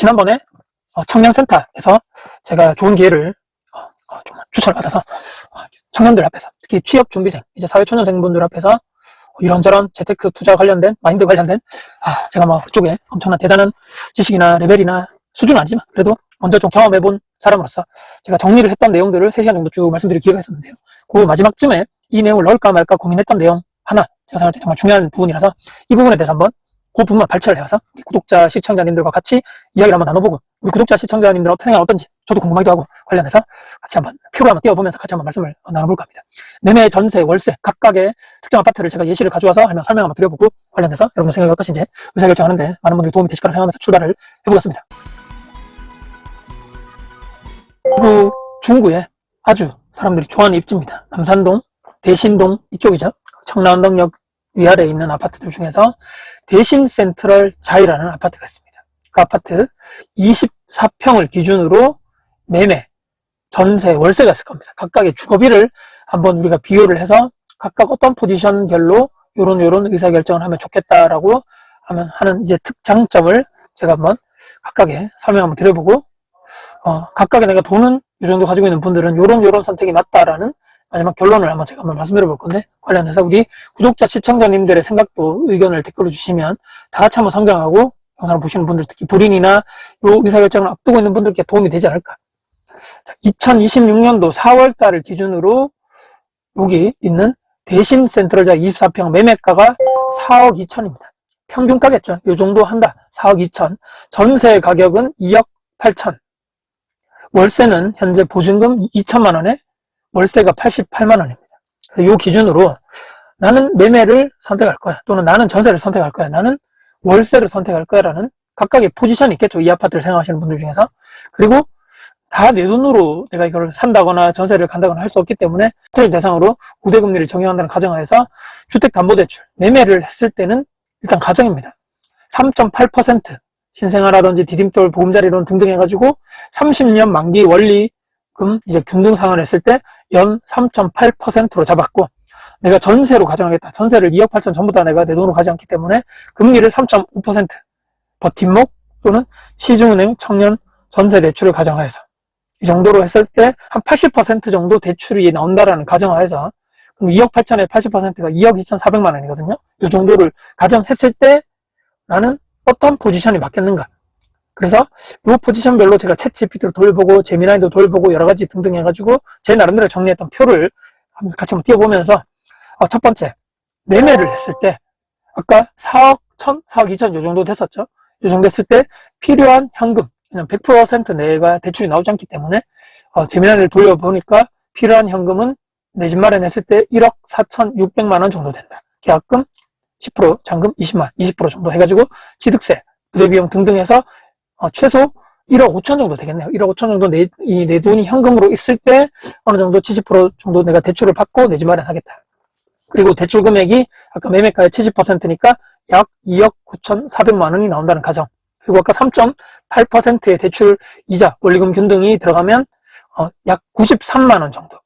지난번에 청년센터에서 제가 좋은 기회를 좀 추천을 받아서 청년들 앞에서, 특히 취업준비생, 이제 사회초년생분들 앞에서 이런저런 재테크 투자 관련된, 마인드 관련된, 제가 뭐 그쪽에 엄청난 대단한 지식이나 레벨이나 수준은 아니지만 그래도 먼저 좀 경험해본 사람으로서 제가 정리를 했던 내용들을 3시간 정도 쭉 말씀드릴 기회가 있었는데요. 그 마지막쯤에 이 내용을 넣을까 말까 고민했던 내용 하나, 제가 생각할 때 정말 중요한 부분이라서 이 부분에 대해서 한번 그 부분만 발췌를 해와서 우리 구독자, 시청자님들과 같이 이야기를 한번 나눠보고, 우리 구독자, 시청자님들 어떤 생각이 어떤지 저도 궁금하기도 하고, 관련해서 같이 한번 표로 한번 띄워보면서 같이 한번 말씀을 나눠볼까 합니다. 매매, 전세, 월세 각각의 특정 아파트를 제가 예시를 가져와서 설명 한번 드려보고, 관련해서 여러분 생각이 어떠신지 의사결정하는데 많은 분들이 도움이 되실 거라 생각하면서 출발을 해보겠습니다. 그 중구에 아주 사람들이 좋아하는 입지입니다. 남산동, 대신동 이쪽이죠. 청라운동역 위아래에 있는 아파트들 중에서 대신센트럴 자이라는 아파트가 있습니다. 그 아파트 24평을 기준으로 매매, 전세, 월세가 있을 겁니다. 각각의 주거비를 한번 우리가 비교를 해서 각각 어떤 포지션별로 요런 의사결정을 하면 좋겠다라고 하는 이제 특장점을 제가 한번 각각의 설명 한번 드려보고, 각각의 내가 돈은 이 정도 가지고 있는 분들은 요런 선택이 맞다라는 마지막 결론을 제가 한번 말씀드려 볼 건데, 관련해서 우리 구독자, 시청자님들의 생각도 의견을 댓글로 주시면 다 같이 한번 성장하고 영상을 보시는 분들, 특히 불인이나 요 의사결정을 앞두고 있는 분들께 도움이 되지 않을까. 자, 2026년도 4월 달을 기준으로 여기 있는 대신 센트럴자 24평 매매가가 4억 2천입니다. 평균가겠죠. 요 정도 한다. 4억 2천. 전세 가격은 2억 8천. 월세는 현재 보증금 2천만 원에 월세가 88만 원입니다. 이 기준으로 나는 매매를 선택할 거야, 또는 나는 전세를 선택할 거야, 나는 월세를 선택할 거야 라는 각각의 포지션이 있겠죠. 이 아파트를 생각하시는 분들 중에서. 그리고 다 내 돈으로 내가 이걸 산다거나 전세를 간다거나 할 수 없기 때문에 호텔 대상으로 우대금리를 적용한다는 가정하에서 주택담보대출 매매를 했을 때는 일단 가정입니다. 3.8% 신생아라든지 디딤돌, 보금자리론 등등 해가지고 30년 만기 원리금 이제 균등 상환을 했을 때 연 3.8%로 잡았고, 내가 전세로 가정하겠다. 전세를 2억 8천 전부 다 내가 내 돈으로 가지 않기 때문에 금리를 3.5% 버팀목 또는 시중은행 청년 전세 대출을 가정하여서 이 정도로 했을 때 한 80% 정도 대출이 나온다라는 가정하에서, 그럼 2억 8천에 80%가 2억 2,400만 원이거든요. 이 정도를 가정했을 때 나는 어떤 포지션이 맞겠는가. 그래서 이 포지션별로 제가 챗 GPT로 돌보고 제미나이도 돌보고 여러 가지 등등 해가지고 제 나름대로 정리했던 표를 같이 한번 띄워보면서, 첫 번째, 매매를 했을 때 아까 4억 1천, 4억 2천 요 정도 됐었죠. 요 정도 했을 때 필요한 현금, 그냥 100% 내가 대출이 나오지 않기 때문에 제미나이를 돌려보니까 필요한 현금은 내 집 마련했을 때 1억 4,600만 원 정도 된다. 계약금 10%, 잔금 20만, 20% 정도 해가지고 취득세, 부대비용 등등 해서 최소 1억 5천 정도 되겠네요. 1억 5천 정도 내 돈이 현금으로 있을 때 어느 정도 70% 정도 내가 대출을 받고 내 집 마련하겠다. 그리고 대출 금액이 아까 매매가의 70%니까 약 2억 9,400만 원이 나온다는 가정. 그리고 아까 3.8%의 대출 이자, 원리금 균등이 들어가면 약 93만 원 정도.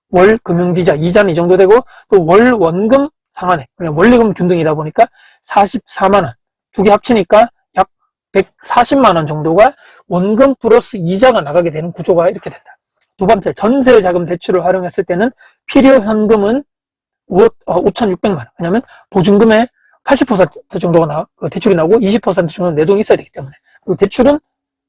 월 금융비자, 이자는 이 정도 되고, 또 월 원금 상환액, 그냥 원리금 균등이다 보니까 44만 원. 두 개 합치니까 약 140만 원 정도가 원금 플러스 이자가 나가게 되는 구조가 이렇게 된다. 두 번째, 전세자금 대출을 활용했을 때는 필요 현금은 5,600만 원. 왜냐면 보증금의 80% 정도가 대출이 나오고 20% 정도는 내 돈이 있어야 되기 때문에. 그리고 대출은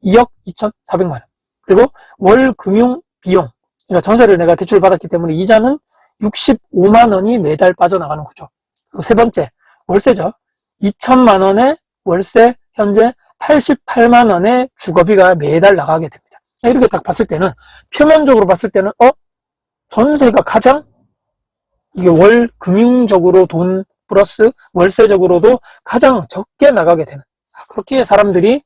2억 2,400만 원. 그리고 월 금융 비용. 그러니까 전세를 내가 대출을 받았기 때문에 이자는 65만 원이 매달 빠져나가는 구조. 그리고 세 번째, 월세죠. 2천만 원의 월세, 현재 88만 원의 주거비가 매달 나가게 됩니다. 이렇게 딱 봤을 때는, 표면적으로 봤을 때는, 전세가 가장, 이게 월 금융적으로 돈 플러스 월세적으로도 가장 적게 나가게 되는, 그렇게 사람들이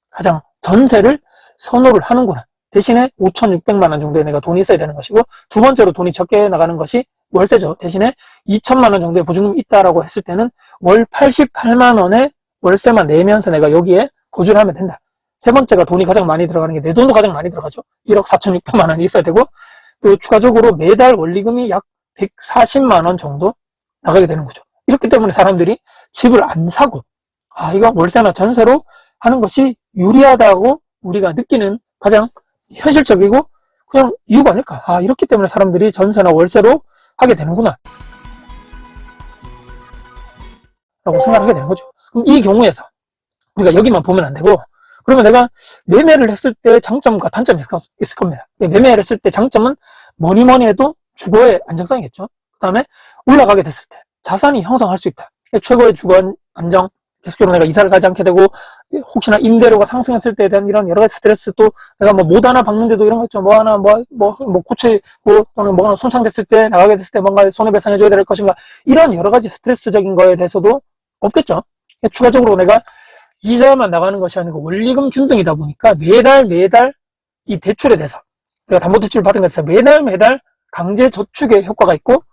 가장 전세를 선호를 하는구나. 대신에 5,600만 원 정도의 내가 돈이 있어야 되는 것이고, 두 번째로 돈이 적게 나가는 것이 월세죠. 대신에 2천만 원 정도의 보증금이 있다라고 했을 때는 월 88만 원의 월세만 내면서 내가 여기에 거주를 하면 된다. 세 번째가 돈이 가장 많이 들어가는 게 내 돈도 가장 많이 들어가죠. 1억 4,600만 원이 있어야 되고, 또 추가적으로 매달 원리금이 약 140만 원 정도 나가게 되는 거죠. 이렇기 때문에 사람들이 집을 안 사고, 이거 월세나 전세로 하는 것이 유리하다고 우리가 느끼는 가장 현실적이고 그냥 이유가 아닐까. 아, 이렇기 때문에 사람들이 전세나 월세로 하게 되는구나 라고 생각하게 되는 거죠. 그럼 이 경우에서 우리가 여기만 보면 안 되고, 그러면 내가 매매를 했을 때 장점과 단점이 있을 겁니다. 매매를 했을 때 장점은 뭐니 해도 주거의 안정성이겠죠. 그 다음에 올라가게 됐을 때 자산이 형성할 수 있다. 최고의 주거 안정, 계속적으로 내가 이사를 가지 않게 되고, 혹시나 임대료가 상승했을 때에 대한 이런 여러 가지 스트레스, 또 내가 뭐 못 하나 박는데도 이런 거 있죠. 뭐 하나 고치고 또는 뭐 하나 손상됐을 때, 나가게 됐을 때 뭔가 손해배상해줘야 될 것인가, 이런 여러 가지 스트레스적인 거에 대해서도 없겠죠. 추가적으로 내가 이자만 나가는 것이 아니고 원리금 균등이다 보니까 매달 이 대출에 대해서, 내가 담보대출을 받은 것에 대해서 매달 강제 저축의 효과가 있고,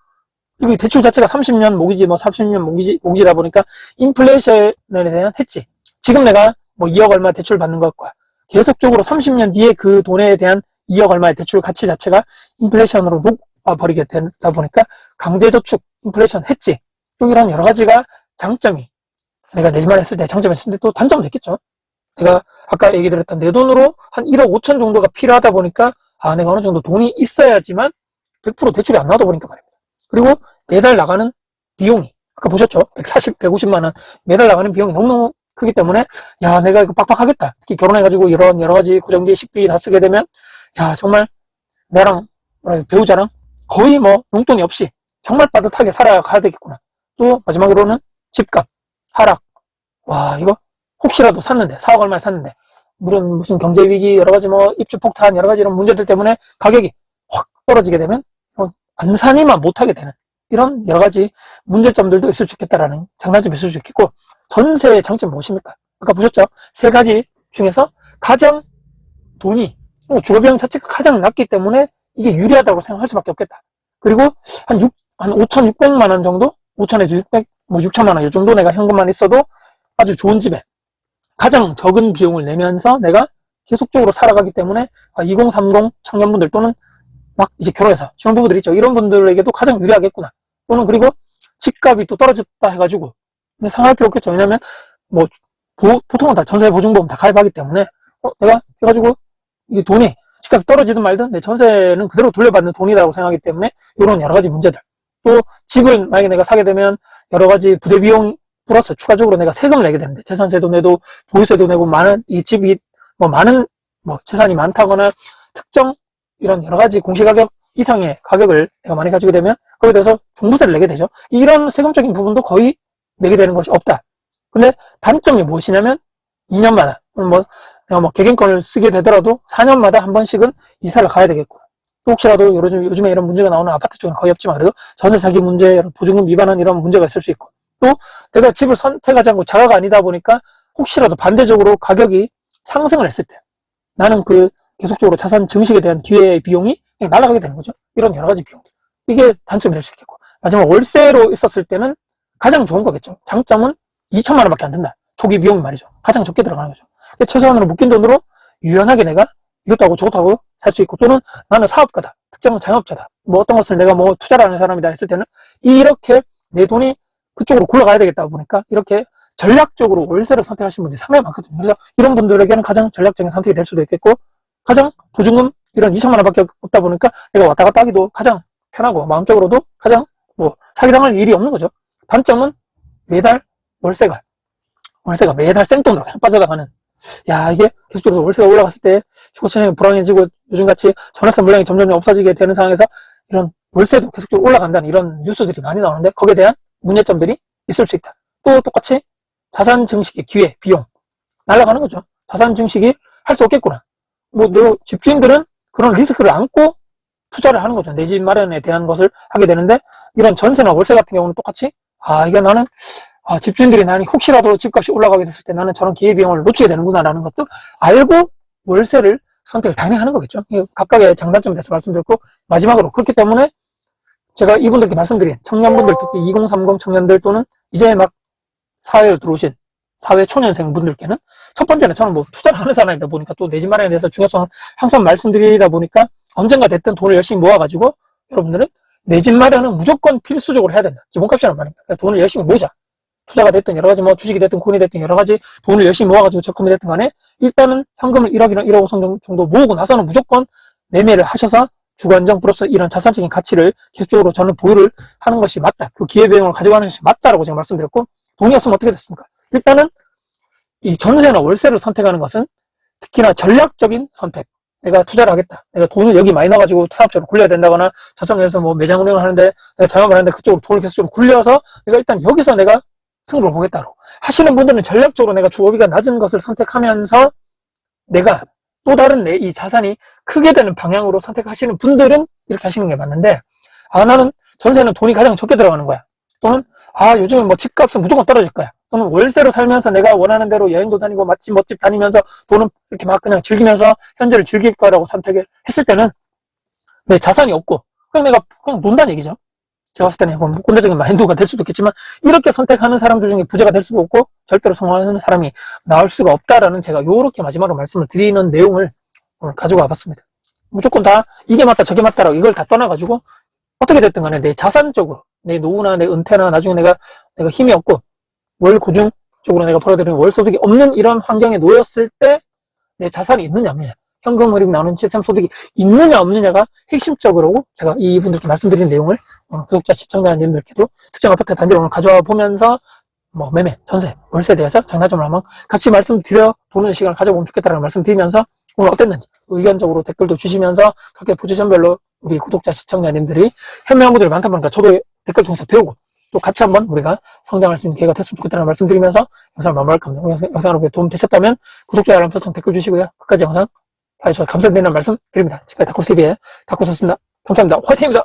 그리고 이 대출 자체가 30년 모기지, 30년 모기지다 보니까 인플레이션에 대한 해지. 지금 내가 뭐 2억 얼마 대출 받는 것과 계속적으로 30년 뒤에 그 돈에 대한 2억 얼마의 대출 가치 자체가 인플레이션으로 녹아버리게 되다 보니까 강제 저축, 인플레이션 해지, 또 이런 여러 가지가 장점이, 내가 내 집만 했을 때 장점이 있을 때 또 단점도 있겠죠. 내가 아까 얘기 드렸던 내 돈으로 한 1억 5천 정도가 필요하다 보니까, 아, 내가 어느 정도 돈이 있어야지만 100% 대출이 안 나오다 보니까 말입니다. 그리고 매달 나가는 비용이, 아까 보셨죠? 140, 150만 원 매달 나가는 비용이 너무너무 크기 때문에, 야, 내가 이거 빡빡하겠다. 특히 결혼해가지고 이런 여러 가지 고정비, 식비 다 쓰게 되면, 야, 정말 나랑 배우자랑 거의 뭐 용돈이 없이 정말 빠듯하게 살아가야 되겠구나. 또 마지막으로는 집값 하락. 와, 이거 혹시라도 샀는데, 4억 얼마에 샀는데, 물론 무슨 경제 위기, 여러 가지 뭐 입주 폭탄, 여러 가지 이런 문제들 때문에 가격이 확 떨어지게 되면 안 사니만 못하게 되는 이런 여러 가지 문제점들도 있을 수 있겠다라는 장단점이 있을 수 있겠고, 전세의 장점이 무엇입니까? 아까 보셨죠? 세 가지 중에서 가장 돈이, 주거비용 자체가 가장 낮기 때문에 이게 유리하다고 생각할 수밖에 없겠다. 그리고 한 5,600만 원 정도? 5,000에서 600, 뭐 6천만 원, 이 정도 내가 현금만 있어도 아주 좋은 집에 가장 적은 비용을 내면서 내가 계속적으로 살아가기 때문에, 2030 청년분들 또는 막 이제 결혼해서 신혼부부들 있죠. 이런 분들에게도 가장 유리하겠구나. 또는 그리고 집값이 또 떨어졌다 해가지고, 근데 상할 필요 없겠죠. 왜냐면 뭐 보통은 다 전세 보증보험 다 가입하기 때문에, 내가 해가지고 이게 돈이 집값이 떨어지든 말든 내 전세는 그대로 돌려받는 돈이라고 생각하기 때문에 이런 여러 가지 문제들. 또 집을 만약에 내가 사게 되면 여러 가지 부대 비용 플러스 추가적으로 내가 세금을 내게 되는데, 재산세도 내도 보유세도 내고, 많은 이 집이 뭐 많은 뭐 재산이 많다거나 특정 이런 여러 가지 공시가격 이상의 가격을 내가 많이 가지게 되면 거기에 대해서 종부세를 내게 되죠. 이런 세금적인 부분도 거의 내게 되는 것이 없다. 근데 단점이 무엇이냐면 2년마다 내가 뭐 개개인권을 쓰게 되더라도 4년마다 한 번씩은 이사를 가야 되겠고, 또 혹시라도 요즘에 이런 문제가 나오는 아파트 쪽은 거의 없지만 그래도 전세 사기 문제, 보증금 위반한 이런 문제가 있을 수 있고, 또 내가 집을 선택하지 않고 자가가 아니다 보니까 혹시라도 반대적으로 가격이 상승을 했을 때 나는 그 계속적으로 자산 증식에 대한 기회의 비용이 그냥 날아가게 되는 거죠. 이런 여러 가지 비용들. 이게 단점이 될 수 있겠고, 마지막 월세로 있었을 때는 가장 좋은 거겠죠. 장점은 2천만 원밖에 안 든다. 초기 비용이 말이죠. 가장 적게 들어가는 거죠. 최소한으로 묶인 돈으로 유연하게 내가 이것도 하고 저것도 하고 살 수 있고, 또는 나는 사업가다, 특정은 자영업자다, 뭐 어떤 것을 내가 뭐 투자를 하는 사람이다 했을 때는 이렇게 내 돈이 그쪽으로 굴러가야 되겠다 보니까 이렇게 전략적으로 월세를 선택하시는 분들이 상당히 많거든요. 그래서 이런 분들에게는 가장 전략적인 선택이 될 수도 있겠고, 가장 보증금 이런 2천만 원밖에 없다 보니까 내가 왔다 갔다 하기도 가장 편하고, 마음적으로도 가장 뭐 사기당할 일이 없는 거죠. 단점은 매달 월세가 매달 생돈으로 그냥 빠져나가는, 야, 이게 계속적으로 월세가 올라갔을 때 주거시장이 불안해지고 요즘같이 전월세 물량이 점점 없어지게 되는 상황에서 이런 월세도 계속적으로 올라간다는 이런 뉴스들이 많이 나오는데, 거기에 대한 문제점들이 있을 수 있다. 또 똑같이 자산 증식의 기회, 비용 날아가는 거죠. 자산 증식이 할 수 없겠구나. 뭐 집주인들은 그런 리스크를 안고 투자를 하는 거죠. 내 집 마련에 대한 것을 하게 되는데, 이런 전세나 월세 같은 경우는 똑같이, 이게 나는 집주인들이 나는 혹시라도 집값이 올라가게 됐을 때 나는 저런 기회비용을 놓치게 되는구나 라는 것도 알고 월세를 선택을 당연히 하는 거겠죠. 각각의 장단점에 대해서 말씀드렸고, 마지막으로 그렇기 때문에 제가 이분들께 말씀드린 청년분들, 특히 2030 청년들 또는 이제 막 사회로 들어오신 사회 초년생 분들께는, 첫 번째는 저는 뭐 투자를 하는 사람이다 보니까 또 내 집 마련에 대해서 중요성을 항상 말씀드리다 보니까, 언젠가 됐든 돈을 열심히 모아가지고 여러분들은 내 집 마련은 무조건 필수적으로 해야 된다. 기본값이란 말입니다. 돈을 열심히 모으자. 투자가 됐든 여러 가지 뭐 주식이 됐든 코인이 됐든 여러 가지 돈을 열심히 모아가지고 적금이 됐든 간에 일단은 현금을 1억이나 1억 5천 정도 모으고 나서는 무조건 매매를 하셔서 주거 안정 플러스 이런 자산적인 가치를 계속적으로 저는 보유를 하는 것이 맞다. 그 기회비용을 가져가는 것이 맞다라고 제가 말씀드렸고, 돈이 없으면 어떻게 됐습니까? 일단은 이 전세나 월세를 선택하는 것은 특히나 전략적인 선택. 내가 투자를 하겠다. 내가 돈을 여기 많이 넣어가지고 사업적으로 굴려야 된다거나 저점에서 뭐 매장 운영을 하는데 내가 자영업을 하는데 그쪽으로 돈을 계속적으로 굴려서 내가 일단 여기서 내가 승부를 보겠다로 하시는 분들은 전략적으로 내가 주거비가 낮은 것을 선택하면서 내가 또 다른 내 이 자산이 크게 되는 방향으로 선택하시는 분들은 이렇게 하시는 게 맞는데, 나는 전세는 돈이 가장 적게 들어가는 거야. 또는 요즘은 뭐 집값은 무조건 떨어질 거야. 또는 월세로 살면서 내가 원하는 대로 여행도 다니고 맛집 멋집 다니면서 돈은 이렇게 막 그냥 즐기면서 현재를 즐길 거라고 선택을 했을 때는 내 자산이 없고 그냥 내가 그냥 논다는 얘기죠. 제가 봤을 때는 이건 꼰대적인 마인드가 될 수도 있겠지만 이렇게 선택하는 사람들 중에 부자가 될 수도 없고 절대로 성공하는 사람이 나올 수가 없다라는 제가 요렇게 마지막으로 말씀을 드리는 내용을 오늘 가지고 와봤습니다. 무조건 다 이게 맞다 저게 맞다라고 이걸 다 떠나가지고 어떻게 됐든 간에 내 자산적으로 내 노후나 내 은퇴나 나중에 내가 힘이 없고 월 고중 쪽으로 내가 벌어들이는 월 소득이 없는 이런 환경에 놓였을 때 내 자산이 있느냐 없느냐, 현금 흐름이 나오는 시스템 소득이 있느냐 없느냐가 핵심적으로 제가 이분들께 말씀드린 내용을 구독자 시청자님들께도 특정 아파트 단지를 오늘 가져와 보면서 뭐 매매, 전세, 월세에 대해서 장단점을 한번 같이 말씀드려 보는 시간을 가져보면 좋겠다라는 말씀드리면서 오늘 어땠는지 의견적으로 댓글도 주시면서 각계 포지션별로 우리 구독자 시청자님들이 현명한 분들이 많다 보니까 저도 댓글 통해서 배우고 또 같이 한번 우리가 성장할 수 있는 기회가 됐으면 좋겠다는 말씀 드리면서 영상을 마무리할 겁니다. 영상으로 도움 되셨다면 구독자, 알람 설정, 댓글 주시고요. 끝까지 영상 봐주셔서 감사드리는 말씀 드립니다. 지금까지 다코TV의 다코였습니다. 감사합니다. 화이팅입니다.